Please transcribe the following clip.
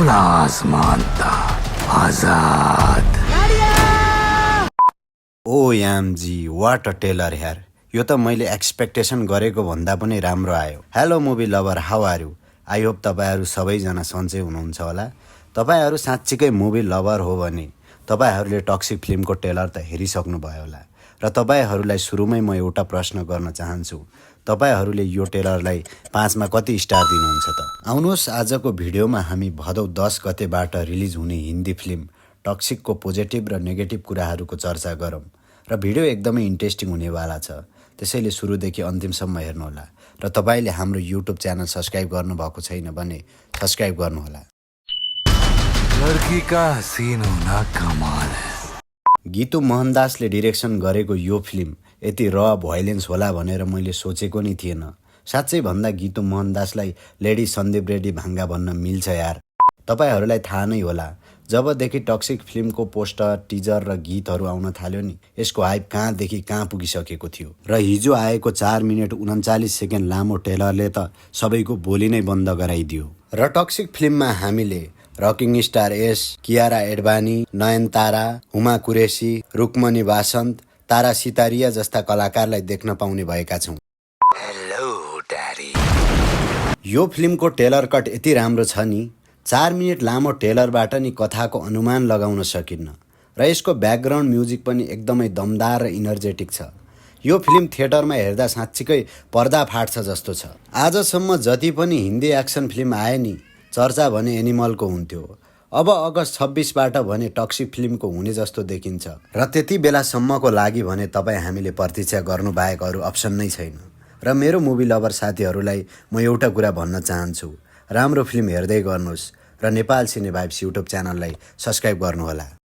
खुला आसमान था, आजाद। ओएमजी वाट अ टेलर यार, यो त मैले एक्सपेक्टेसन गरेको भन्दा पनि राम्रो आयो। Hello movie lover, how are you? I hope तपाईँहरू सबैजना सन्चै हुनुहुन्छ होला। तपाईँहरू साँच्चीकै मुभी लभर हो भने तपाईँहरूले टक्सिक फिल्मको टेलर त हेरिसक्नुभयो होला। र तपाईँहरूलाई सुरुमै म एउटा प्रश्न गर्न चाहन्छु, तपाईँहरूले यो टेलरलाई 5 मा कति स्टार दिनुहुन्छ त? आउनुहोस् आजको भिडियोमा हामी भदौ 10 गतेबाट रिलिज हुने हिन्दी फिल्म टक्सिकको पोजिटिभ र नेगेटिभ कुराहरूको चर्चा गरौँ र भिडियो एकदमै इन्ट्रेस्टिङ हुनेवाला छ। त्यसैले सुरुदेखि अन्तिमसम्म हेर्नुहोला र तपाईँले हाम्रो युट्युब च्यानल सब्सक्राइब गर्नुभएको छैन भने सब्सक्राइब गर्नुहोला। लड़की का हसीन होना कमाल है। गीतु मोहनदासले डिरेक्सन गरेको यो फिल्म यति र भोइलेन्स होला भनेर मैले सोचेको नि थिएन। साँच्चै भन्दा गीतु मोहनदासलाई लेडी सन्दीप रेड्डी भाङ्गा भन्न मिल्छ यार। तपाईँहरूलाई थाहा नै होला, जबदेखि टक्सिक फिल्मको पोस्टर, टिजर र गीतहरू आउन थाल्यो नि, यसको हाइप कहाँदेखि कहाँ पुगिसकेको थियो। र हिजो आएको 4 मिनेट 39 सेकेन्ड लामो टेलरले त सबैको बोली नै बन्द गराइदियो। र टक्सिक फिल्ममा हामीले रकिङ स्टार एस, कियारा एडवानी, नयनतारा, हुमा कुरेसी, रुक्मणी वासन्त, तारा सितारिया जस्ता कलाकारलाई देख्न पाउने भएका छौँ। Hello daddy. यो फिल्मको टेलर कट यति राम्रो छ नि, 4 मिनेट लामो टेलरबाट नि कथाको अनुमान लगाउन सकिन्न। र यसको ब्याकग्राउन्ड म्युजिक पनि एकदमै दमदार र इनर्जेटिक छ। यो फिल्म थिएटरमा हेर्दा साँच्चीकै पर्दा फाट्छ जस्तो छ। आजसम्म जति पनि हिन्दी एक्सन फिल्म आए नि, चर्चा भने एनिमलको हुन्थ्यो। अब अगस्त 26बाट भने टक्सिक फिल्मको हुने जस्तो देखिन्छ। र त्यति बेलासम्मको लागि भने तपाईँ हामीले प्रतीक्षा गर्नु बाहेक अरू अप्सन नै छैन। र मेरो मुभी लभर साथीहरूलाई म एउटा कुरा भन्न चाहन्छु, राम्रो फिल्म हेर्दै गर्नुहोस् र नेपाल सिने भाइब्स युट्युब च्यानललाई सब्सक्राइब गर्नुहोला।